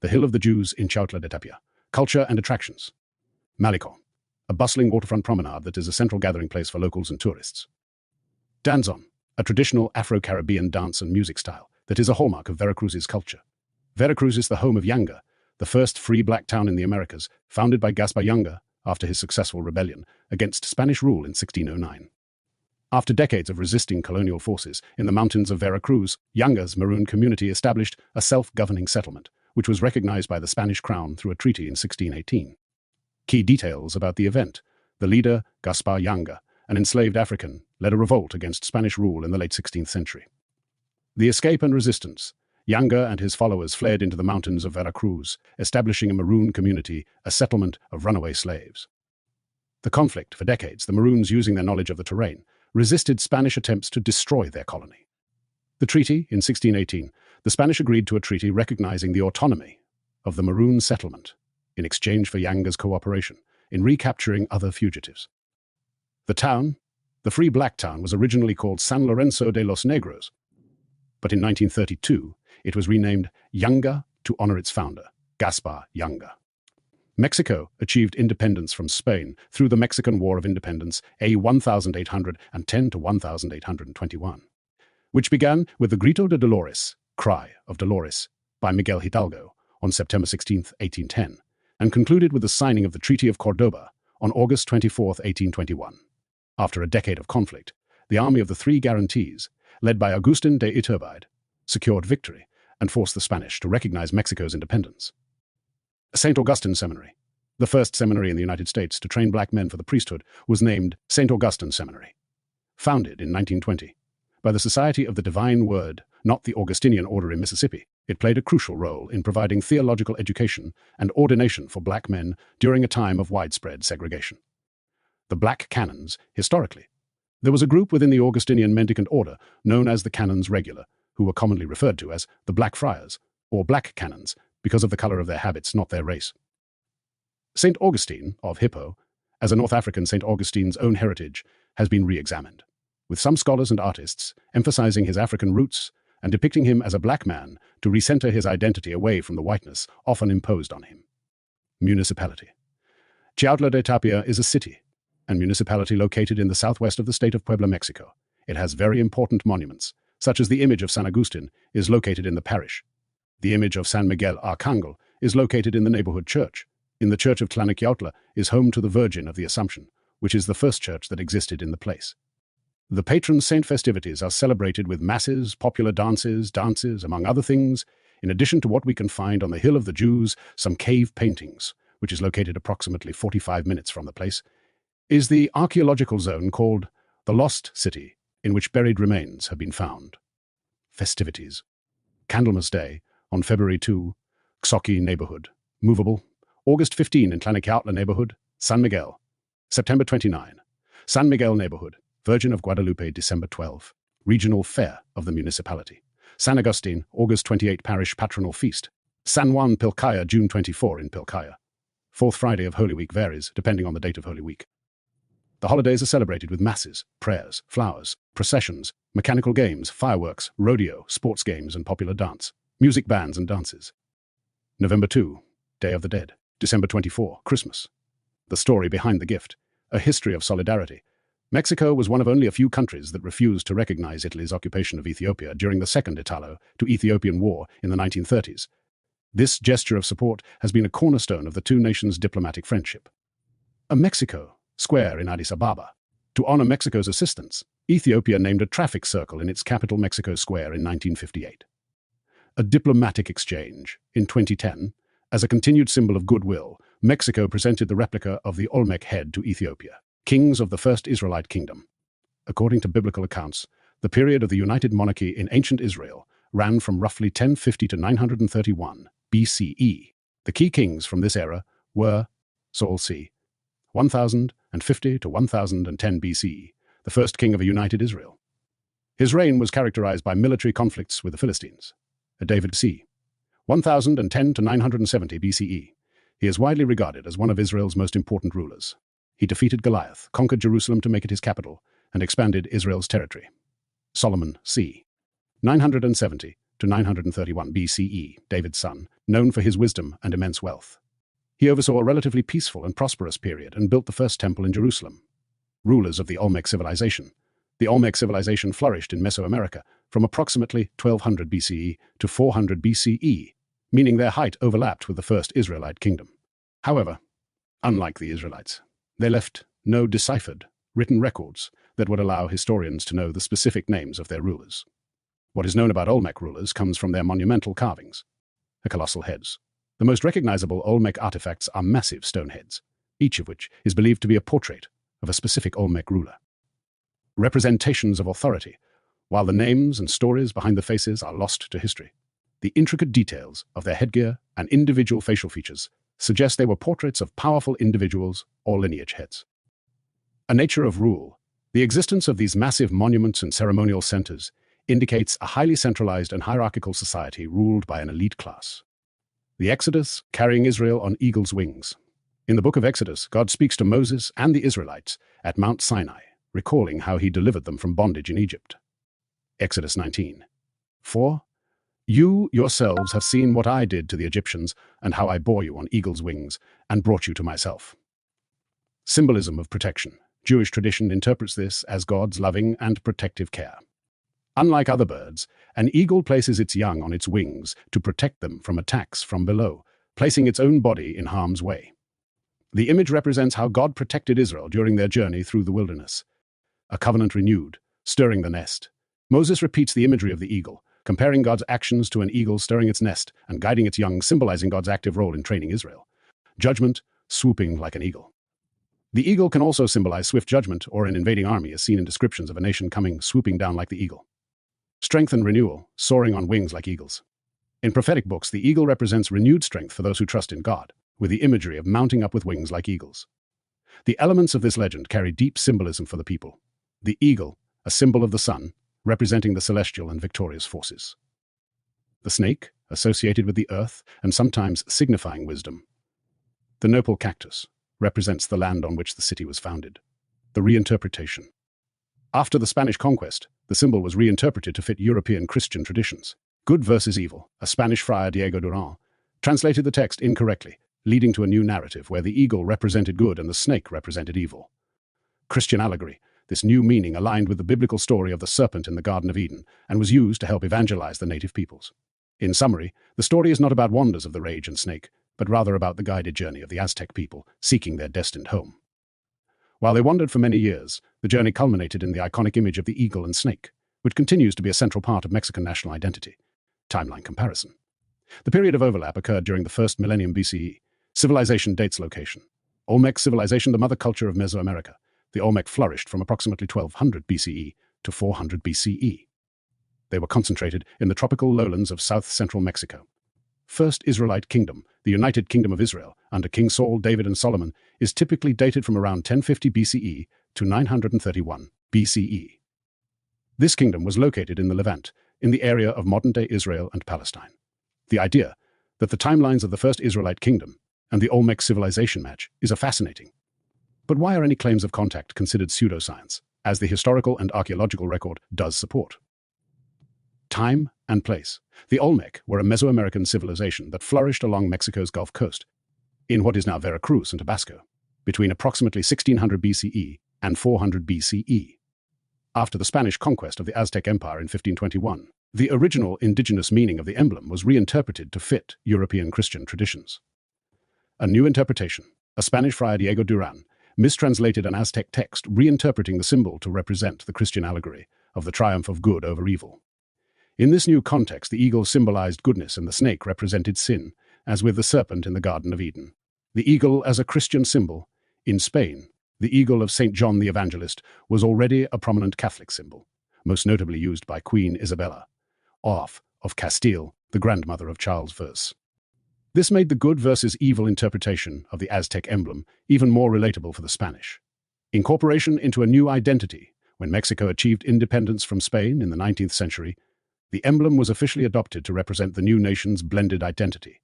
the Hill of the Jews in Chiautla de Tapia. Culture and attractions. Malecón, a bustling waterfront promenade that is a central gathering place for locals and tourists. Danzón, a traditional Afro-Caribbean dance and music style that is a hallmark of Veracruz's culture. Veracruz is the home of Yanga, the first free black town in the Americas, founded by Gaspar Yanga after his successful rebellion against Spanish rule in 1609. After decades of resisting colonial forces in the mountains of Veracruz, Yanga's Maroon community established a self-governing settlement, which was recognized by the Spanish crown through a treaty in 1618. Key details about the event: the leader, Gaspar Yanga, an enslaved African, led a revolt against Spanish rule in the late 16th century. The escape and resistance: Yanga and his followers fled into the mountains of Veracruz, establishing a Maroon community, a settlement of runaway slaves. The conflict: for decades, the Maroons, using their knowledge of the terrain, resisted Spanish attempts to destroy their colony. The treaty, in 1618, the Spanish agreed to a treaty recognizing the autonomy of the Maroon settlement in exchange for Yanga's cooperation in recapturing other fugitives. The town, the free black town, was originally called San Lorenzo de los Negros, but in 1932 it was renamed Yanga to honor its founder, Gaspar Yanga. Mexico achieved independence from Spain through the Mexican War of Independence, A 1810 to 1821, which began with the Grito de Dolores, Cry of Dolores, by Miguel Hidalgo on September 16, 1810, and concluded with the signing of the Treaty of Cordoba on August 24, 1821. After a decade of conflict, the Army of the Three Guarantees, led by Agustin de Iturbide, secured victory and forced the Spanish to recognize Mexico's independence. St. Augustine Seminary, the first seminary in the United States to train black men for the priesthood, was named St. Augustine Seminary. Founded in 1920 by the Society of the Divine Word, not the Augustinian Order in Mississippi, it played a crucial role in providing theological education and ordination for black men during a time of widespread segregation. The Black Canons: historically, there was a group within the Augustinian mendicant order known as the Canons Regular, who were commonly referred to as the Black Friars, or Black Canons, because of the color of their habits, not their race. St. Augustine of Hippo, as a North African, St. Augustine's own heritage has been re-examined, with some scholars and artists emphasizing his African roots and depicting him as a black man to recenter his identity away from the whiteness often imposed on him. Municipality. Chiautla de Tapia is a city and municipality located in the southwest of the state of Puebla, Mexico. It has very important monuments, such as the image of San Agustin is located in the parish. The image of San Miguel Arcángel is located in the neighborhood church. In the church of Tlanaquiautla is home to the Virgin of the Assumption, which is the first church that existed in the place. The patron saint festivities are celebrated with masses, popular dances, among other things. In addition to what we can find on the Hill of the Jews, some cave paintings, which is located approximately 45 minutes from the place, is the archaeological zone called the Lost City, in which buried remains have been found. Festivities. Candlemas Day, on February 2, Xochi neighborhood. Movable. August 15 in Tlanaquiautla neighborhood, San Miguel. September 29, San Miguel neighborhood, Virgin of Guadalupe, December 12. Regional fair of the municipality. San Agustin, August 28, parish patronal feast. San Juan Pilcaya, June 24 in Pilcaya. Fourth Friday of Holy Week varies, depending on the date of Holy Week. The holidays are celebrated with masses, prayers, flowers, processions, mechanical games, fireworks, rodeo, sports games, and popular dance, music bands and dances. November 2, Day of the Dead. December 24, Christmas. The story behind the gift, a history of solidarity. Mexico was one of only a few countries that refused to recognize Italy's occupation of Ethiopia during the Second Italo-to-Ethiopian War in the 1930s. This gesture of support has been a cornerstone of the two nations' diplomatic friendship. A Mexico Square in Addis Ababa. To honor Mexico's assistance, Ethiopia named a traffic circle in its capital, Mexico Square, in 1958. A diplomatic exchange. In 2010, as a continued symbol of goodwill, Mexico presented the replica of the Olmec head to Ethiopia, kings of the First Israelite Kingdom. According to biblical accounts, the period of the United Monarchy in ancient Israel ran from roughly 1050 to 931 BCE. The key kings from this era were Saul c. 1050 to 1010 BCE, the first king of a united Israel. His reign was characterized by military conflicts with the Philistines. David c. 1010 to 970 BCE. He is widely regarded as one of Israel's most important rulers. He defeated Goliath, conquered Jerusalem to make it his capital, and expanded Israel's territory. Solomon c. 970 to 931 BCE, David's son, known for his wisdom and immense wealth. He oversaw a relatively peaceful and prosperous period and built the first temple in Jerusalem. Rulers of the Olmec civilization. The Olmec civilization flourished in Mesoamerica from approximately 1200 BCE to 400 BCE, meaning their height overlapped with the first Israelite kingdom. However, unlike the Israelites, they left no deciphered, written records that would allow historians to know the specific names of their rulers. What is known about Olmec rulers comes from their monumental carvings, the colossal heads. The most recognizable Olmec artifacts are massive stone heads, each of which is believed to be a portrait of a specific Olmec ruler. Representations of authority. While the names and stories behind the faces are lost to history, the intricate details of their headgear and individual facial features suggest they were portraits of powerful individuals or lineage heads. A nature of rule. The existence of these massive monuments and ceremonial centers indicates a highly centralized and hierarchical society ruled by an elite class. The Exodus, carrying Israel on eagle's wings. In the book of Exodus, God speaks to Moses and the Israelites at Mount Sinai, recalling how he delivered them from bondage in Egypt. Exodus 19. 4. You yourselves have seen what I did to the Egyptians and how I bore you on eagle's wings and brought you to myself. Symbolism of protection. Jewish tradition interprets this as God's loving and protective care. Unlike other birds, an eagle places its young on its wings to protect them from attacks from below, placing its own body in harm's way. The image represents how God protected Israel during their journey through the wilderness. A covenant renewed, stirring the nest. Moses repeats the imagery of the eagle, comparing God's actions to an eagle stirring its nest and guiding its young, symbolizing God's active role in training Israel. Judgment, swooping like an eagle. The eagle can also symbolize swift judgment or an invading army, as seen in descriptions of a nation coming swooping down like the eagle. Strength and renewal, soaring on wings like eagles. In prophetic books, the eagle represents renewed strength for those who trust in God, with the imagery of mounting up with wings like eagles. The elements of this legend carry deep symbolism for the people. The eagle, a symbol of the sun, representing the celestial and victorious forces. The snake, associated with the earth and sometimes signifying wisdom. The nopal cactus represents the land on which the city was founded. The reinterpretation. After the Spanish conquest, the symbol was reinterpreted to fit European Christian traditions. Good versus evil. A Spanish friar, Diego Duran, translated the text incorrectly, leading to a new narrative where the eagle represented good and the snake represented evil. Christian allegory. This new meaning aligned with the biblical story of the serpent in the Garden of Eden and was used to help evangelize the native peoples. In summary, the story is not about wonders of the rage and snake, but rather about the guided journey of the Aztec people seeking their destined home. While they wandered for many years, the journey culminated in the iconic image of the eagle and snake, which continues to be a central part of Mexican national identity. Timeline comparison. The period of overlap occurred during the first millennium BCE. Civilization dates location. Olmec civilization, the mother culture of Mesoamerica. The Olmec flourished from approximately 1200 BCE to 400 BCE. They were concentrated in the tropical lowlands of south-central Mexico. First Israelite kingdom, the United Kingdom of Israel, under King Saul, David, and Solomon, is typically dated from around 1050 BCE to 931 BCE. This kingdom was located in the Levant, in the area of modern-day Israel and Palestine. The idea that the timelines of the first Israelite kingdom and the Olmec civilization match is fascinating. But why are any claims of contact considered pseudoscience, as the historical and archaeological record does support? Time and place. The Olmec were a Mesoamerican civilization that flourished along Mexico's Gulf Coast, in what is now Veracruz and Tabasco, between approximately 1600 BCE and 400 BCE. After the Spanish conquest of the Aztec Empire in 1521, the original indigenous meaning of the emblem was reinterpreted to fit European Christian traditions. A new interpretation. A Spanish friar, Diego Duran, mistranslated an Aztec text, reinterpreting the symbol to represent the Christian allegory of the triumph of good over evil. In this new context, the eagle symbolized goodness and the snake represented sin, as with the serpent in the Garden of Eden. The eagle as a Christian symbol. In Spain, the eagle of St. John the Evangelist was already a prominent Catholic symbol, most notably used by Queen Isabella of Castile, the grandmother of Charles I. This made the good versus evil interpretation of the Aztec emblem even more relatable for the Spanish. Incorporation into a new identity. When Mexico achieved independence from Spain in the 19th century, the emblem was officially adopted to represent the new nation's blended identity.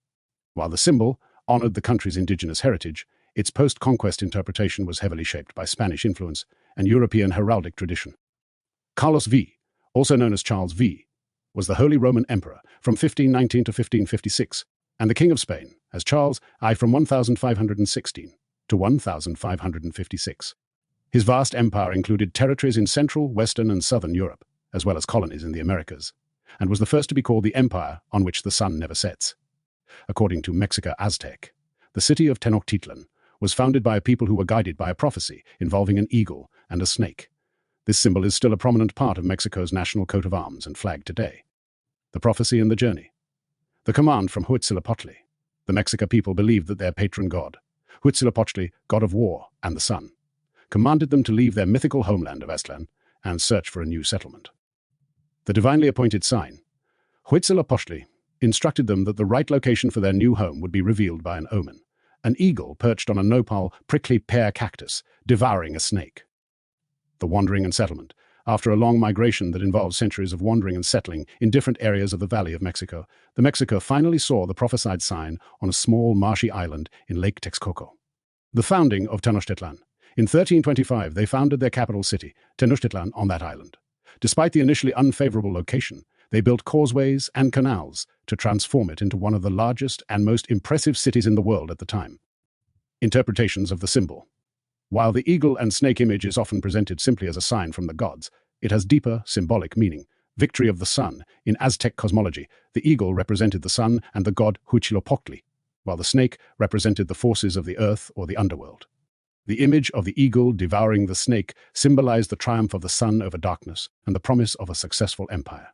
While the symbol honored the country's indigenous heritage, its post-conquest interpretation was heavily shaped by Spanish influence and European heraldic tradition. Carlos V, also known as Charles V, was the Holy Roman Emperor from 1519 to 1556, and the King of Spain as Charles I from 1516 to 1556. His vast empire included territories in Central, Western, and Southern Europe, as well as colonies in the Americas, and was the first to be called the empire on which the sun never sets. According to Mexica Aztec, the city of Tenochtitlan was founded by a people who were guided by a prophecy involving an eagle and a snake. This symbol is still a prominent part of Mexico's national coat of arms and flag today. The prophecy and the journey. The command from Huitzilopochtli. The Mexica people believed that their patron god, Huitzilopochtli, god of war and the sun, commanded them to leave their mythical homeland of Aztlan and search for a new settlement. The divinely appointed sign. Huitzilopochtli instructed them that the right location for their new home would be revealed by an omen, an eagle perched on a nopal prickly pear cactus, devouring a snake. The wandering and settlement. After a long migration that involved centuries of wandering and settling in different areas of the Valley of Mexico, the Mexica finally saw the prophesied sign on a small marshy island in Lake Texcoco. The founding of Tenochtitlan. In 1325, they founded their capital city, Tenochtitlan, on that island. Despite the initially unfavorable location, they built causeways and canals to transform it into one of the largest and most impressive cities in the world at the time. Interpretations of the symbol. While the eagle and snake image is often presented simply as a sign from the gods, it has deeper symbolic meaning. Victory of the sun. In Aztec cosmology, the eagle represented the sun and the god Huitzilopochtli, while the snake represented the forces of the earth or the underworld. The image of the eagle devouring the snake symbolized the triumph of the sun over darkness and the promise of a successful empire.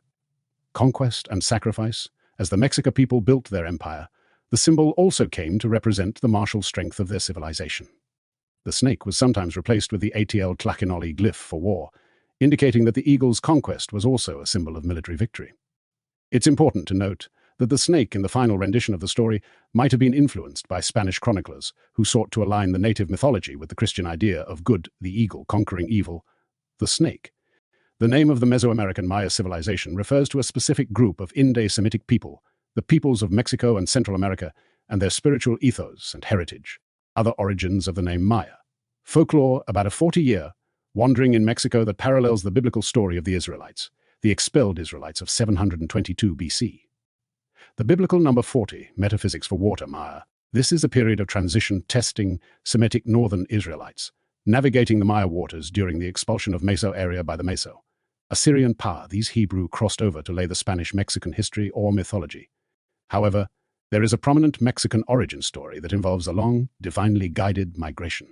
Conquest and sacrifice. As the Mexica people built their empire, the symbol also came to represent the martial strength of their civilization. The snake was sometimes replaced with the ATL Tlaquenoli glyph for war, indicating that the eagle's conquest was also a symbol of military victory. It's important to note that the snake in the final rendition of the story might have been influenced by Spanish chroniclers who sought to align the native mythology with the Christian idea of good, the eagle, conquering evil, the snake. The name of the Mesoamerican Maya civilization refers to a specific group of Indo-Semitic people, the peoples of Mexico and Central America, and their spiritual ethos and heritage. Other origins of the name Maya. Folklore about a 40-year wandering in Mexico that parallels the biblical story of the Israelites, the expelled Israelites of 722 BC. The biblical number 40, metaphysics for water, Maya. This is a period of transition testing Semitic northern Israelites, navigating the Maya waters during the expulsion of Meso area by the Meso. Assyrian power, these Hebrew crossed over to lay the Spanish-Mexican history or mythology. However, there is a prominent Mexican origin story that involves a long, divinely guided migration.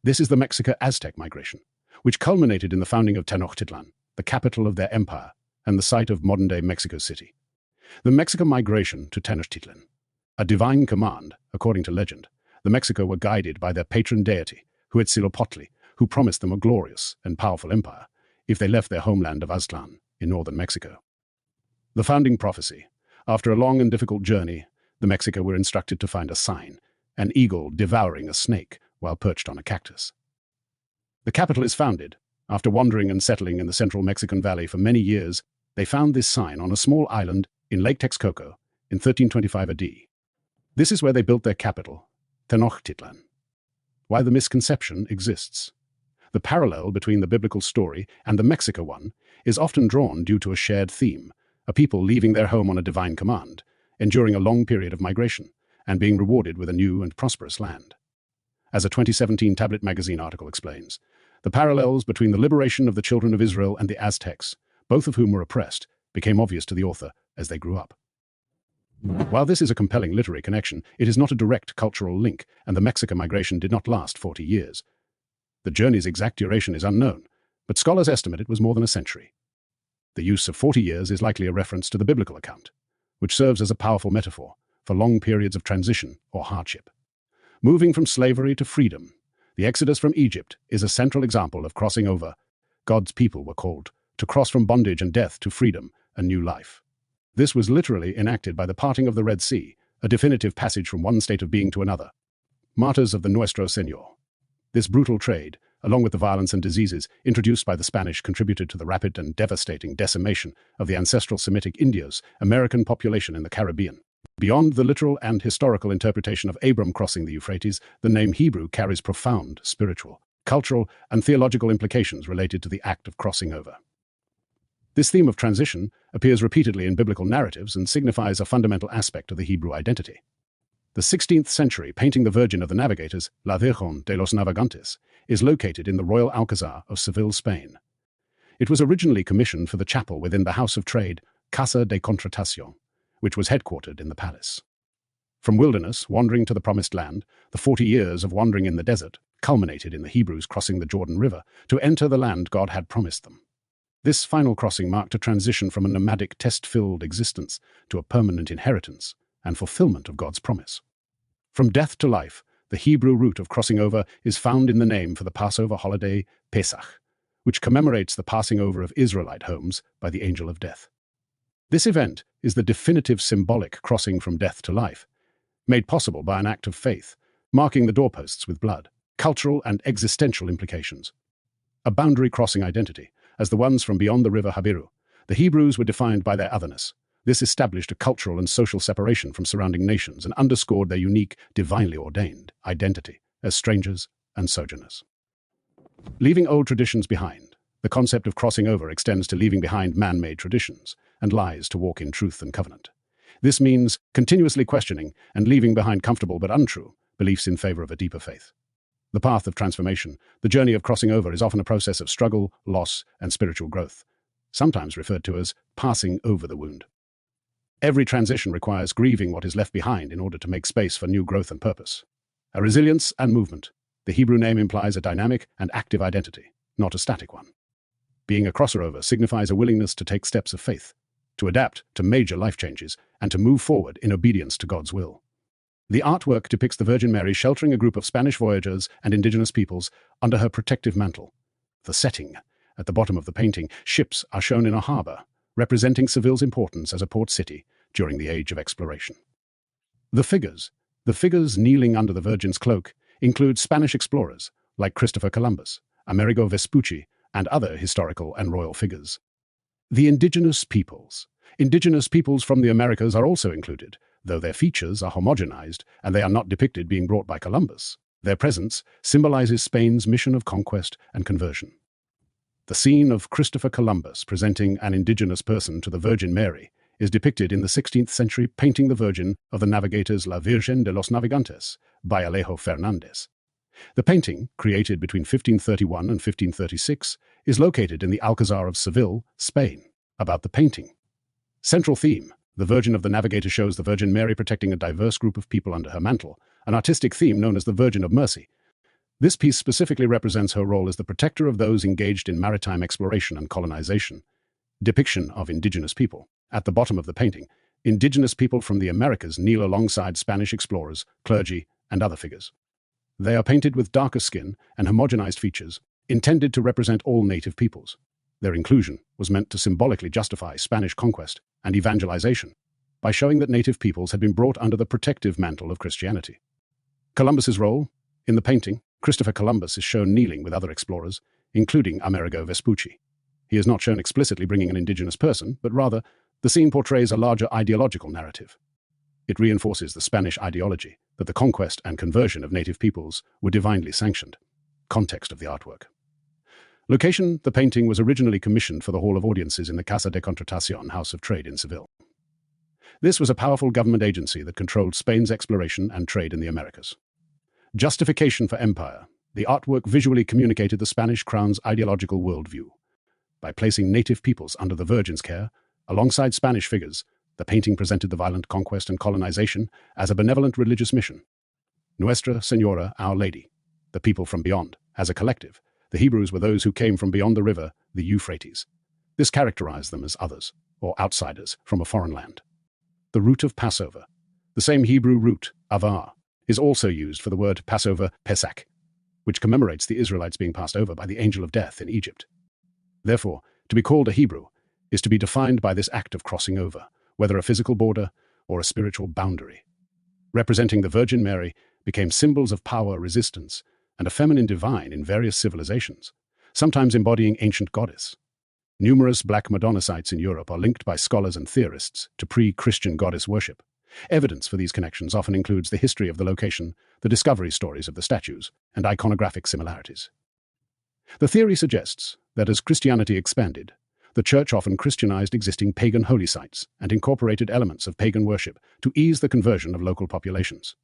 This is the Mexica Aztec migration, which culminated in the founding of Tenochtitlan, the capital of their empire and the site of modern-day Mexico City. The Mexica migration to Tenochtitlan. A divine command, according to legend, the Mexica were guided by their patron deity, Huitzilopochtli, who promised them a glorious and powerful empire if they left their homeland of Aztlan in northern Mexico. The founding prophecy. After a long and difficult journey, the Mexica were instructed to find a sign, an eagle devouring a snake while perched on a cactus. The capital is founded. After wandering and settling in the central Mexican valley for many years, they found this sign on a small island in Lake Texcoco in 1325 AD. This is where they built their capital, Tenochtitlan. Why the misconception exists. The parallel between the biblical story and the Mexica one is often drawn due to a shared theme, a people leaving their home on a divine command, enduring a long period of migration, and being rewarded with a new and prosperous land. As a 2017 Tablet magazine article explains, the parallels between the liberation of the children of Israel and the Aztecs, both of whom were oppressed, became obvious to the author as they grew up. While this is a compelling literary connection, it is not a direct cultural link, and the Mexica migration did not last 40 years. The journey's exact duration is unknown, but scholars estimate it was more than a century. The use of 40 years is likely a reference to the biblical account, which serves as a powerful metaphor for long periods of transition or hardship. Moving from slavery to freedom, the Exodus from Egypt is a central example of crossing over. God's people were called to cross from bondage and death to freedom and new life. This was literally enacted by the parting of the Red Sea, a definitive passage from one state of being to another. Martyrs of the Nuestro Señor. This brutal trade, along with the violence and diseases introduced by the Spanish, contributed to the rapid and devastating decimation of the ancestral Semitic Indios, American population in the Caribbean. Beyond the literal and historical interpretation of Abram crossing the Euphrates, the name Hebrew carries profound spiritual, cultural, and theological implications related to the act of crossing over. This theme of transition appears repeatedly in biblical narratives and signifies a fundamental aspect of the Hebrew identity. The 16th century painting The Virgin of the Navigators, La Virgen de los Navegantes, is located in the Royal Alcazar of Seville, Spain. It was originally commissioned for the chapel within the House of Trade, Casa de Contratación, which was headquartered in the palace. From wilderness, wandering to the Promised Land, the 40 years of wandering in the desert culminated in the Hebrews crossing the Jordan River to enter the land God had promised them. This final crossing marked a transition from a nomadic, test-filled existence to a permanent inheritance and fulfillment of God's promise. From death to life, the Hebrew root of crossing over is found in the name for the Passover holiday, Pesach, which commemorates the passing over of Israelite homes by the angel of death. This event is the definitive symbolic crossing from death to life, made possible by an act of faith, marking the doorposts with blood, cultural and existential implications. A boundary-crossing identity, as the ones from beyond the river Habiru, the Hebrews were defined by their otherness. This established a cultural and social separation from surrounding nations and underscored their unique, divinely ordained identity as strangers and sojourners. Leaving old traditions behind, the concept of crossing over extends to leaving behind man-made traditions and lies to walk in truth and covenant. This means continuously questioning and leaving behind comfortable but untrue beliefs in favor of a deeper faith. The path of transformation, the journey of crossing over, is often a process of struggle, loss, and spiritual growth, sometimes referred to as passing over the wound. Every transition requires grieving what is left behind in order to make space for new growth and purpose. A resilience and movement. The Hebrew name implies a dynamic and active identity, not a static one. Being a crossover signifies a willingness to take steps of faith, to adapt to major life changes, and to move forward in obedience to God's will. The artwork depicts the Virgin Mary sheltering a group of Spanish voyagers and indigenous peoples under her protective mantle. The setting. At the bottom of the painting, ships are shown in a harbor, representing Seville's importance as a port city during the age of exploration. The figures kneeling under the Virgin's cloak include Spanish explorers like Christopher Columbus, Amerigo Vespucci, and other historical and royal figures. The indigenous peoples from the Americas are also included, though their features are homogenized and they are not depicted being brought by Columbus. Their presence symbolizes Spain's mission of conquest and conversion. The scene of Christopher Columbus presenting an indigenous person to the Virgin Mary is depicted in the 16th century painting The Virgin of the Navigators, La Virgen de los Navegantes, by Alejo Fernández. The painting, created between 1531 and 1536, is located in the Alcazar of Seville, Spain. About the painting. Central theme: the Virgin of the Navigator shows the Virgin Mary protecting a diverse group of people under her mantle, an artistic theme known as the Virgin of Mercy. This piece specifically represents her role as the protector of those engaged in maritime exploration and colonization. Depiction of indigenous people. At the bottom of the painting, indigenous people from the Americas kneel alongside Spanish explorers, clergy, and other figures. They are painted with darker skin and homogenized features, intended to represent all native peoples. Their inclusion was meant to symbolically justify Spanish conquest and evangelization by showing that native peoples had been brought under the protective mantle of Christianity. Columbus's role. In the painting, Christopher Columbus is shown kneeling with other explorers, including Amerigo Vespucci. He is not shown explicitly bringing an indigenous person, but rather, the scene portrays a larger ideological narrative. It reinforces the Spanish ideology that the conquest and conversion of native peoples were divinely sanctioned. Context of the artwork. Location: the painting was originally commissioned for the Hall of Audiences in the Casa de Contratación House of Trade in Seville. This was a powerful government agency that controlled Spain's exploration and trade in the Americas. Justification for empire. The artwork visually communicated the Spanish crown's ideological worldview. By placing native peoples under the Virgin's care, alongside Spanish figures, the painting presented the violent conquest and colonization as a benevolent religious mission. Nuestra Señora, Our Lady, the people from beyond. As a collective, the Hebrews were those who came from beyond the river, the Euphrates. This characterized them as others, or outsiders, from a foreign land. The root of Passover. The same Hebrew root, avar, is also used for the word Passover, Pesach, which commemorates the Israelites being passed over by the angel of death in Egypt. Therefore, to be called a Hebrew is to be defined by this act of crossing over, whether a physical border or a spiritual boundary. Representing the Virgin Mary became symbols of power, resistance, and a feminine divine in various civilizations, sometimes embodying ancient goddess. Numerous Black Madonna sites in Europe are linked by scholars and theorists to pre-Christian goddess worship. Evidence for these connections often includes the history of the location, the discovery stories of the statues, and iconographic similarities. The theory suggests that as Christianity expanded, the Church often Christianized existing pagan holy sites and incorporated elements of pagan worship to ease the conversion of local populations.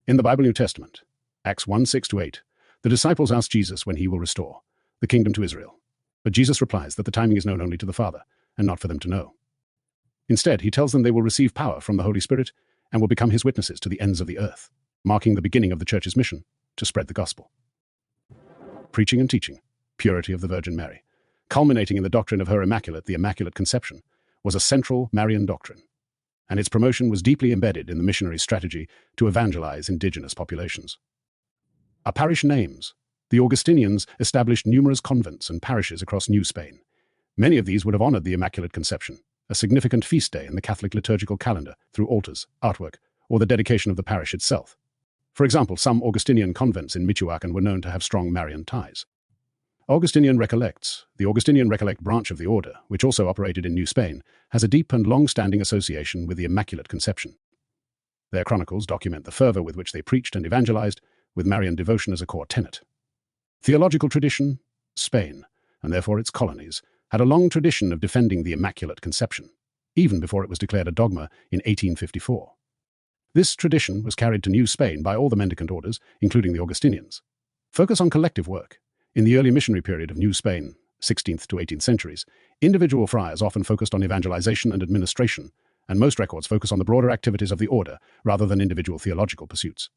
In the Bible New Testament, Acts 1:6-8, the disciples ask Jesus when he will restore the kingdom to Israel. But Jesus replies that the timing is known only to the Father, and not for them to know. Instead, he tells them they will receive power from the Holy Spirit and will become his witnesses to the ends of the earth, marking the beginning of the Church's mission to spread the gospel. Preaching and teaching, purity of the Virgin Mary, culminating in the doctrine of her the Immaculate Conception, was a central Marian doctrine, and its promotion was deeply embedded in the missionary strategy to evangelize indigenous populations. Our parish names. The Augustinians established numerous convents and parishes across New Spain. Many of these would have honored the Immaculate Conception, a significant feast day in the Catholic liturgical calendar, through altars, artwork, or the dedication of the parish itself. For example, some Augustinian convents in Michoacán were known to have strong Marian ties. Augustinian Recollects. The Augustinian Recollect branch of the order, which also operated in New Spain, has a deep and long-standing association with the Immaculate Conception. Their chronicles document the fervor with which they preached and evangelized, with Marian devotion as a core tenet. Theological tradition. Spain, and therefore its colonies, had a long tradition of defending the Immaculate Conception, even before it was declared a dogma in 1854. This tradition was carried to New Spain by all the mendicant orders, including the Augustinians. Focus on collective work. In the early missionary period of New Spain, 16th to 18th centuries, individual friars often focused on evangelization and administration, and most records focus on the broader activities of the order rather than individual theological pursuits.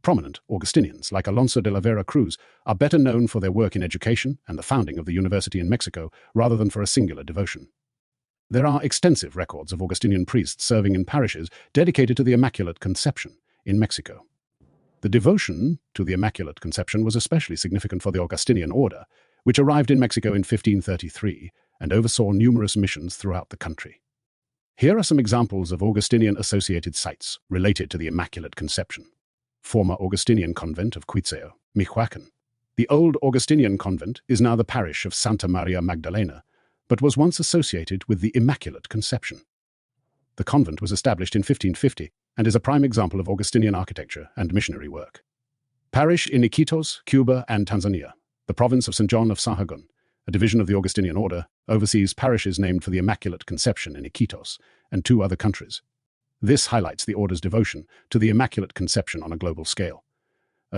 Prominent Augustinians, like Alonso de la Vera Cruz, are better known for their work in education and the founding of the university in Mexico rather than for a singular devotion. There are extensive records of Augustinian priests serving in parishes dedicated to the Immaculate Conception in Mexico. The devotion to the Immaculate Conception was especially significant for the Augustinian order, which arrived in Mexico in 1533 and oversaw numerous missions throughout the country. Here are some examples of Augustinian-associated sites related to the Immaculate Conception. Former Augustinian convent of Cuitzeo, Michoacán. The old Augustinian convent is now the parish of Santa Maria Magdalena, but was once associated with the Immaculate Conception. The convent was established in 1550 and is a prime example of Augustinian architecture and missionary work. Parish in Iquitos, Cuba, and Tanzania. The province of St. John of Sahagun, a division of the Augustinian order, oversees parishes named for the Immaculate Conception in Iquitos and 2 other countries. This highlights the order's devotion to the Immaculate Conception on a global scale.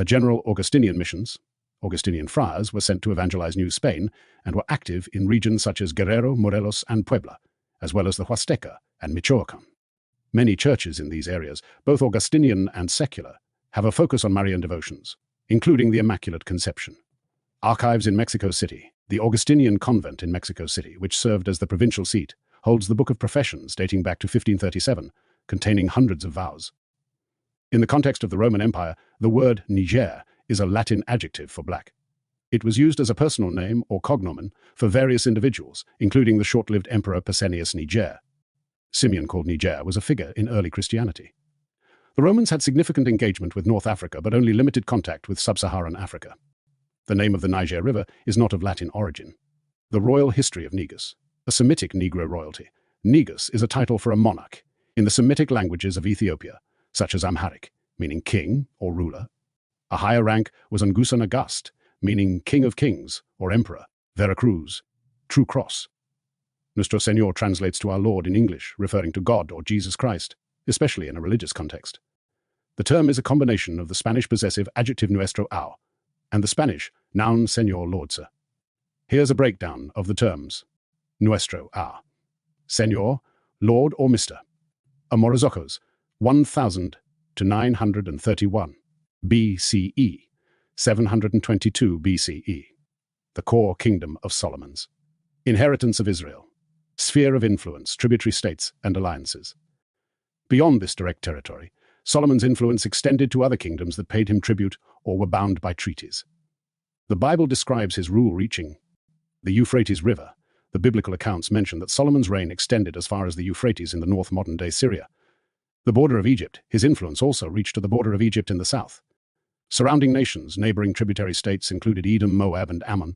General Augustinian missions, Augustinian friars, were sent to evangelize New Spain and were active in regions such as Guerrero, Morelos, and Puebla, as well as the Huasteca and Michoacán. Many churches in these areas, both Augustinian and secular, have a focus on Marian devotions, including the Immaculate Conception. Archives in Mexico City. The Augustinian convent in Mexico City, which served as the provincial seat, holds the Book of Professions dating back to 1537, containing hundreds of vows. In the context of the Roman Empire, the word Niger is a Latin adjective for black. It was used as a personal name or cognomen for various individuals, including the short-lived Emperor Pescennius Niger. Simeon called Niger was a figure in early Christianity. The Romans had significant engagement with North Africa, but only limited contact with sub-Saharan Africa. The name of the Niger River is not of Latin origin. The royal history of Negus, a Semitic Negro royalty. Negus is a title for a monarch in the Semitic languages of Ethiopia, such as Amharic, meaning king or ruler. A higher rank was Ngusa Nagast, meaning king of kings or emperor. Veracruz, true cross. Nuestro Señor translates to our Lord in English, referring to God or Jesus Christ, especially in a religious context. The term is a combination of the Spanish possessive adjective nuestro au and the Spanish noun Señor Lordse. Here's a breakdown of the terms. Nuestro au. Señor, Lord or Mr. Amorozocos, 1000 to 931 BCE, 722 BCE. The core kingdom of Solomon's. Inheritance of Israel. Sphere of influence, tributary states, and alliances. Beyond this direct territory, Solomon's influence extended to other kingdoms that paid him tribute or were bound by treaties. The Bible describes his rule reaching the Euphrates River. The biblical accounts mention that Solomon's reign extended as far as the Euphrates in the north modern-day Syria. The border of Egypt, his influence also reached to the border of Egypt in the south. Surrounding nations, neighboring tributary states included Edom, Moab, and Ammon,